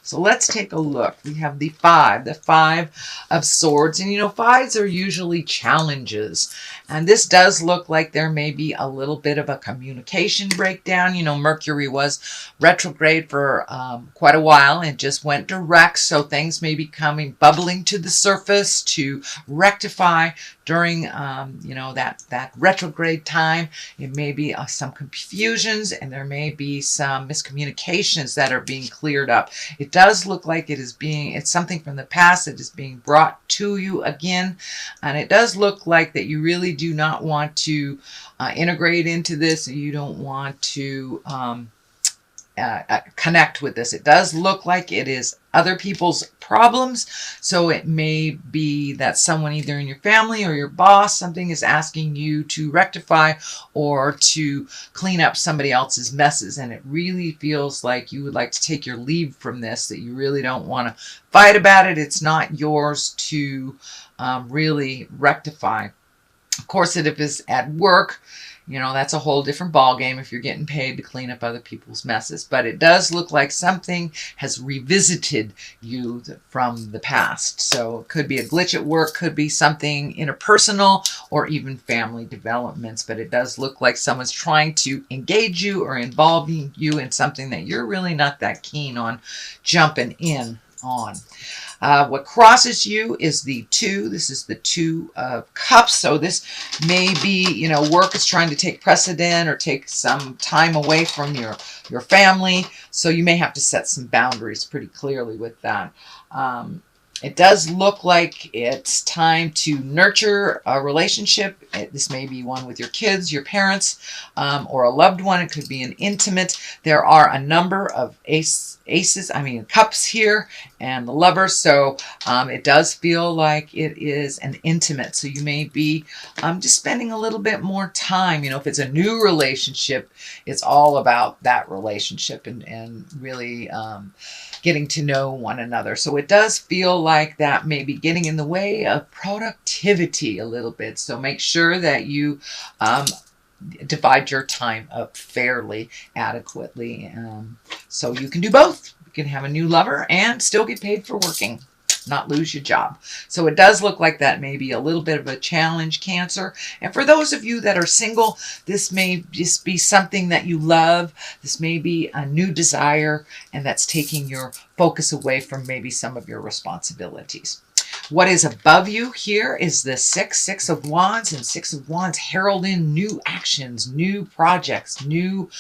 So let's take a look. We have the Five of Swords. And you know, fives are usually challenges. And this does look like there may be a little bit of a communication breakdown. You know, Mercury was retrograde for quite a while and just went direct. So things may be bubbling to the surface to rectify during, you know, that retrograde time. It may be some confusions, and there may be some miscommunications that are being cleared up. It does look like it's something from the past that is being brought to you again. And it does look like that you really do not want to integrate into this. You don't want to connect with this. It does look like it is other people's problems. So it may be that someone either in your family or your boss, something is asking you to rectify or to clean up somebody else's messes. And it really feels like you would like to take your leave from this, that you really don't want to fight about it. It's not yours to really rectify. Of course, if it's at work, you know, that's a whole different ballgame if you're getting paid to clean up other people's messes. But it does look like something has revisited you from the past. So it could be a glitch at work, could be something interpersonal, or even family developments. But it does look like someone's trying to engage you or involve you in something that you're really not that keen on jumping in on. What crosses you is the 2. This is the 2 of Cups. So this may be, you know, work is trying to take precedent or take some time away from your family. So you may have to set some boundaries pretty clearly with that. It does look like it's time to nurture a relationship. This may be one with your kids, your parents, or a loved one. It could be an intimate. There are a number of cups here, and the Lover. So it does feel like it is an intimate. So you may be just spending a little bit more time. You know, if it's a new relationship, it's all about that relationship and really getting to know one another. So it does feel like that may be getting in the way of productivity a little bit. So make sure that you divide your time up fairly, adequately. So you can do both. You can have a new lover and still get paid for working, not lose your job. So it does look like that may be a little bit of a challenge, Cancer. And for those of you that are single, this may just be something that you love. This may be a new desire, and that's taking your focus away from maybe some of your responsibilities. What is above you here is the Six of Wands, and Six of Wands herald in new actions, new projects, new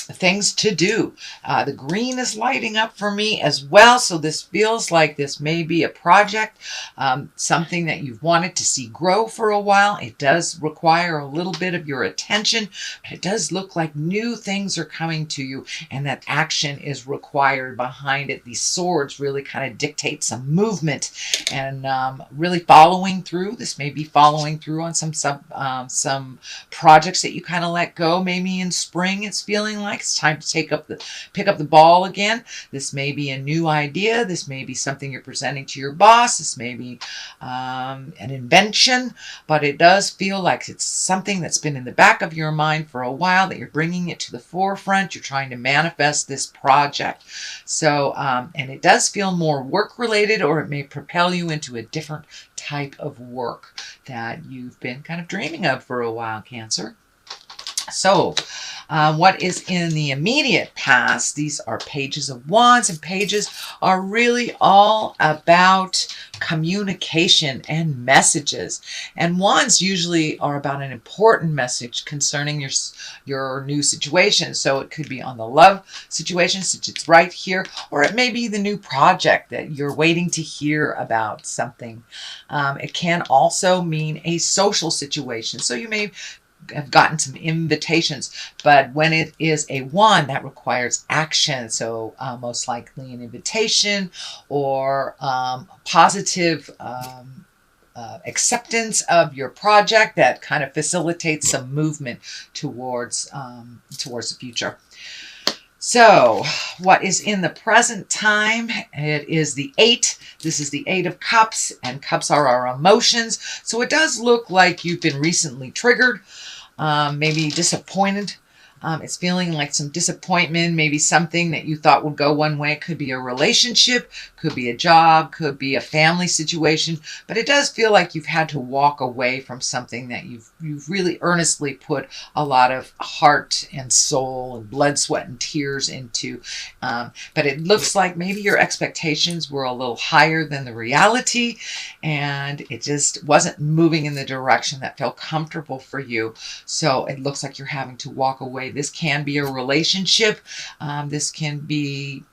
things to do. The green is lighting up for me as well. So this feels like this may be a project, something that you've wanted to see grow for a while. It does require a little bit of your attention, but it does look like new things are coming to you, and that action is required behind it. These swords really kind of dictate some movement and really following through. This may be following through on some projects that you kind of let go. Maybe in spring, it's feeling like it's time to pick up the ball again. This may be a new idea. This may be something you're presenting to your boss. This may be an invention, but it does feel like it's something that's been in the back of your mind for a while, that you're bringing it to the forefront. You're trying to manifest this project. So, and it does feel more work related, or it may propel you into a different type of work that you've been kind of dreaming of for a while, Cancer. So, what is in the immediate past? These are Pages of Wands, and pages are really all about communication and messages. And wands usually are about an important message concerning your new situation. So it could be on the love situation, since it's right here, or it may be the new project that you're waiting to hear about something. It can also mean a social situation. So you may have gotten some invitations, but when it is a wand, that requires action. So most likely an invitation or positive acceptance of your project that kind of facilitates some movement towards the future. So what is in the present time? It is the 8. This is the 8 of Cups, and cups are our emotions. So it does look like you've been recently triggered, maybe disappointed It's feeling like some disappointment, maybe something that you thought would go one way. It could be a relationship, could be a job, could be a family situation, but it does feel like you've had to walk away from something that you've really earnestly put a lot of heart and soul and blood, sweat, and tears into. But it looks like maybe your expectations were a little higher than the reality, and it just wasn't moving in the direction that felt comfortable for you. So it looks like you're having to walk away. This can be a relationship. This can be,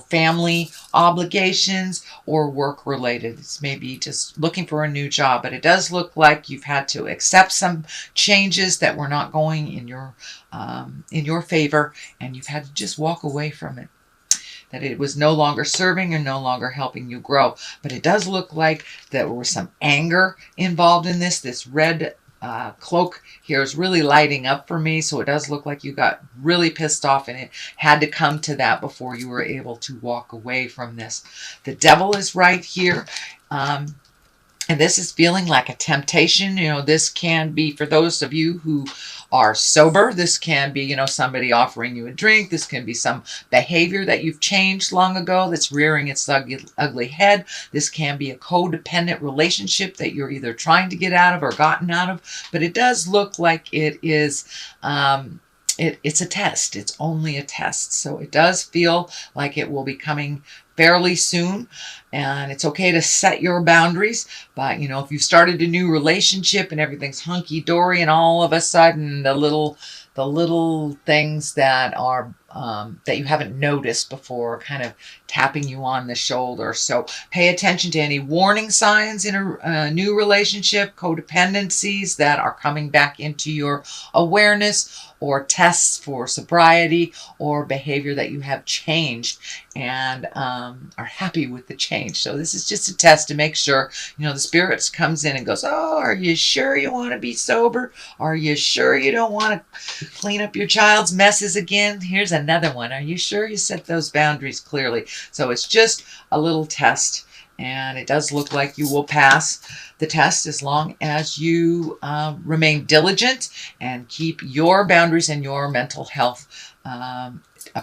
family obligations or work related. It's maybe just looking for a new job, but it does look like you've had to accept some changes that were not going in your favor, and you've had to just walk away from it. That it was no longer serving and no longer helping you grow. But it does look like there was some anger involved in this. This red cloak here is really lighting up for me, so it does look like you got really pissed off, and it had to come to that before you were able to walk away from this. The devil is right here. And this is feeling like a temptation. This can be, for those of you who are sober, this can be, somebody offering you a drink. This can be some behavior that you've changed long ago that's rearing its ugly head. This can be a codependent relationship that you're either trying to get out of or gotten out of. But it does look like it is... it's a test. It's only a test. So it does feel like it will be coming fairly soon, and it's okay to set your boundaries. But if you've started a new relationship and everything's hunky-dory, and all of a sudden the little things that are that you haven't noticed before kind of tapping you on the shoulder. So pay attention to any warning signs in a new relationship, codependencies that are coming back into your awareness, or tests for sobriety or behavior that you have changed and are happy with the change. So this is just a test to make sure, the spirits comes in and goes, oh, are you sure you want to be sober? Are you sure you don't want to clean up your child's messes again? Here's another one. Are you sure you set those boundaries clearly? So it's just a little test, and it does look like you will pass the test as long as you remain diligent and keep your boundaries and your mental health a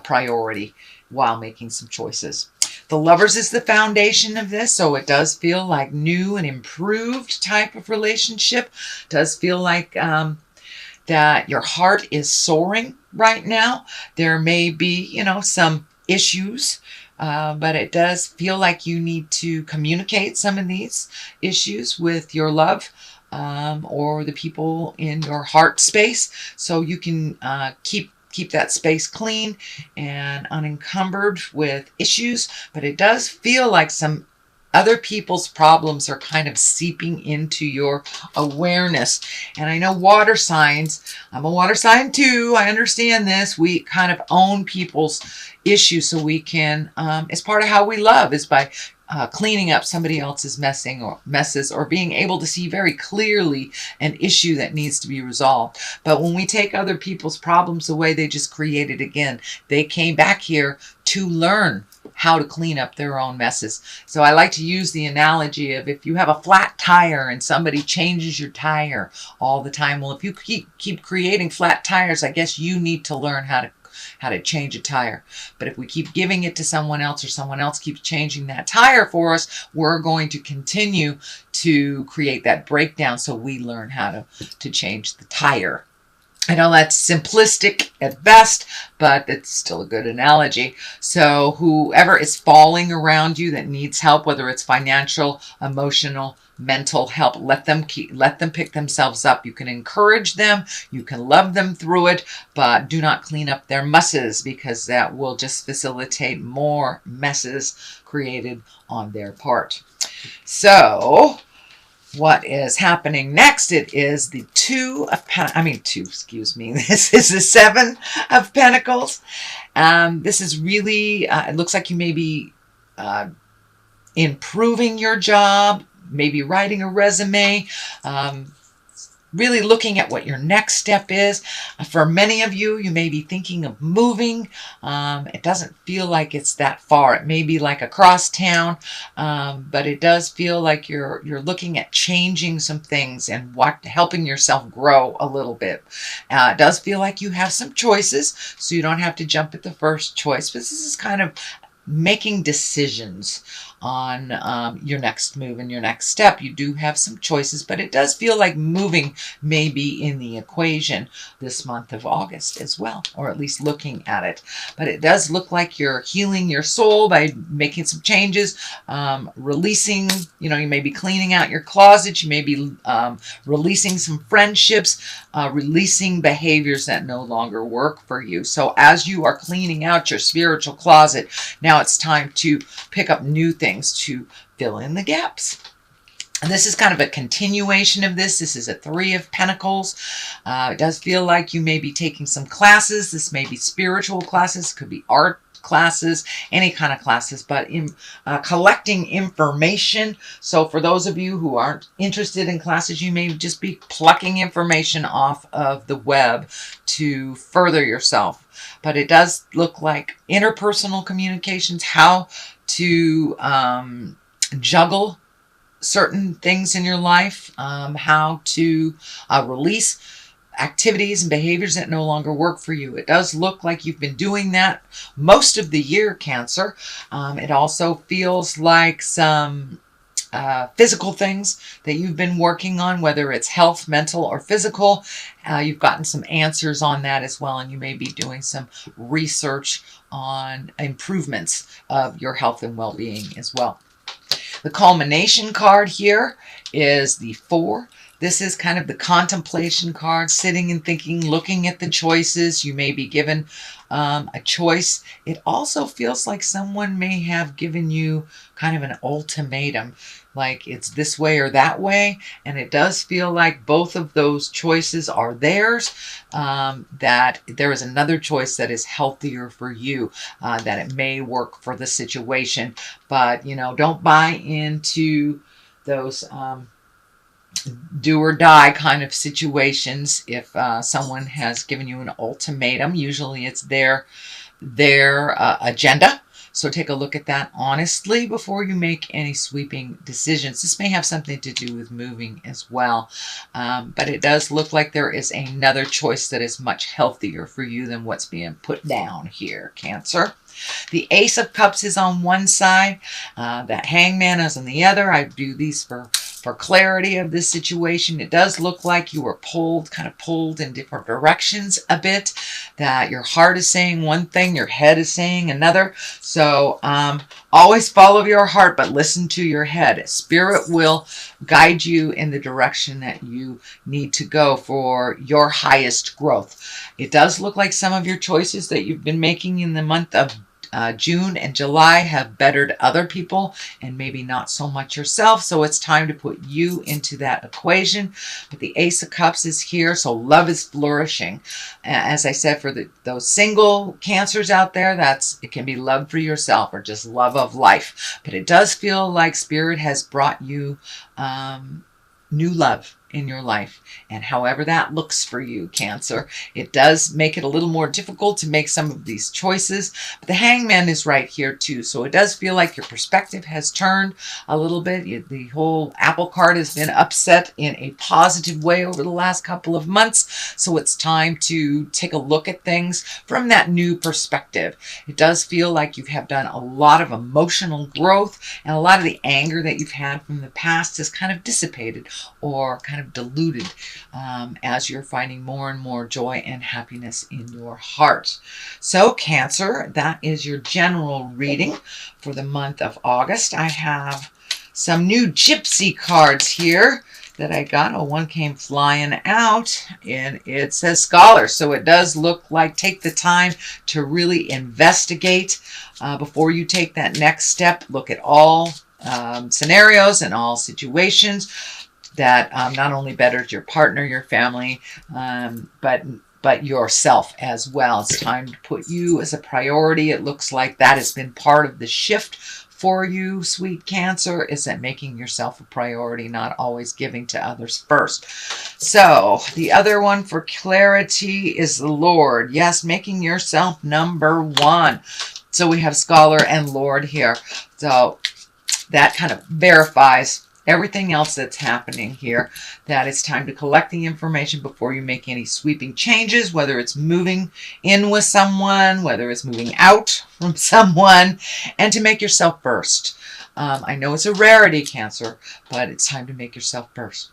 priority while making some choices. The Lovers is the foundation of this, so it does feel like new and improved type of relationship. It does feel like that your heart is soaring right now. There may be, some issues, but it does feel like you need to communicate some of these issues with your love or the people in your heart space, so you can keep that space clean and unencumbered with issues. But it does feel like some other people's problems are kind of seeping into your awareness. And I know water signs, I'm a water sign too, I understand this. We kind of own people's issues, so we can, it's part of how we love, is by cleaning up somebody else's messes, or being able to see very clearly an issue that needs to be resolved. But when we take other people's problems away, they just create it again. They came back here to learn how to clean up their own messes. So I like to use the analogy of, if you have a flat tire and somebody changes your tire all the time, well, if you keep creating flat tires, I guess you need to learn how to change a tire. But if we keep giving it to someone else, or someone else keeps changing that tire for us, we're going to continue to create that breakdown, so we learn how to change the tire. I know that's simplistic at best, but it's still a good analogy. So whoever is falling around you that needs help, whether it's financial, emotional, mental help, let them pick themselves up. You can encourage them, you can love them through it, but do not clean up their messes, because that will just facilitate more messes created on their part. So what is happening next? It is the this is the Seven of Pentacles. This is really, it looks like you may be improving your job, maybe writing a resume, really looking at what your next step is. For many of you, you may be thinking of moving. It doesn't feel like it's that far. It may be like across town, but it does feel like you're looking at changing some things and helping yourself grow a little bit. It does feel like you have some choices, so you don't have to jump at the first choice. But this is kind of making decisions on your next move and your next step. You do have some choices, but it does feel like moving may be in the equation this month of August as well, or at least looking at it. But it does look like you're healing your soul by making some changes, releasing, you may be cleaning out your closet, you may be releasing some friendships, releasing behaviors that no longer work for you. So as you are cleaning out your spiritual closet, now it's time to pick up new things to fill in the gaps. And this is kind of a continuation of this. This is a 3 of Pentacles. It does feel like you may be taking some classes. This may be spiritual classes, could be art classes, any kind of classes, but collecting information. So for those of you who aren't interested in classes, you may just be plucking information off of the web to further yourself. But it does look like interpersonal communications, how to juggle certain things in your life, how to release activities and behaviors that no longer work for you. It does look like you've been doing that most of the year, Cancer. It also feels like some physical things that you've been working on, whether it's health, mental, or physical. You've gotten some answers on that as well, and you may be doing some research on improvements of your health and well-being as well. The culmination card here is the 4. This is kind of the contemplation card, sitting and thinking, looking at the choices. You may be given a choice. It also feels like someone may have given you kind of an ultimatum, like it's this way or that way. And it does feel like both of those choices are theirs, that there is another choice that is healthier for you, that it may work for the situation. But, don't buy into those do or die kind of situations. If someone has given you an ultimatum, usually it's their agenda. So take a look at that honestly before you make any sweeping decisions. This may have something to do with moving as well. But it does look like there is another choice that is much healthier for you than what's being put down here, Cancer. The Ace of Cups is on one side. That Hangman is on the other. I do these for clarity of this situation. It does look like you were kind of pulled in different directions a bit, that your heart is saying one thing, your head is saying another. So always follow your heart, but listen to your head. Spirit will guide you in the direction that you need to go for your highest growth. It does look like some of your choices that you've been making in the month of June and July have bettered other people and maybe not so much yourself. So it's time to put you into that equation. But the Ace of Cups is here, so love is flourishing. As I said, for those single Cancers out there, it can be love for yourself or just love of life. But it does feel like Spirit has brought you new love in your life, and however that looks for you, Cancer, it does make it a little more difficult to make some of these choices. But the Hangman is right here too, so it does feel like your perspective has turned a little bit. The whole apple cart has been upset in a positive way over the last couple of months, so it's time to take a look at things from that new perspective. It does feel like you have done a lot of emotional growth, and a lot of the anger that you've had from the past has kind of dissipated or kind of diluted as you're finding more and more joy and happiness in your heart. So Cancer, that is your general reading for the month of August. I have some new gypsy cards here that I got. Oh, one came flying out, and it says scholar. So it does look like take the time to really investigate before you take that next step. Look at all scenarios and all situations that not only betters your partner, your family, but yourself as well. It's time to put you as a priority. It looks like that has been part of the shift for you, sweet Cancer, is that making yourself a priority, not always giving to others first. So the other one for clarity is the Lord. Yes, making yourself number one. So we have Scholar and Lord here. So that kind of verifies everything else that's happening here, that it's time to collect the information before you make any sweeping changes, whether it's moving in with someone, whether it's moving out from someone, and to make yourself first. I know it's a rarity, Cancer, but it's time to make yourself first.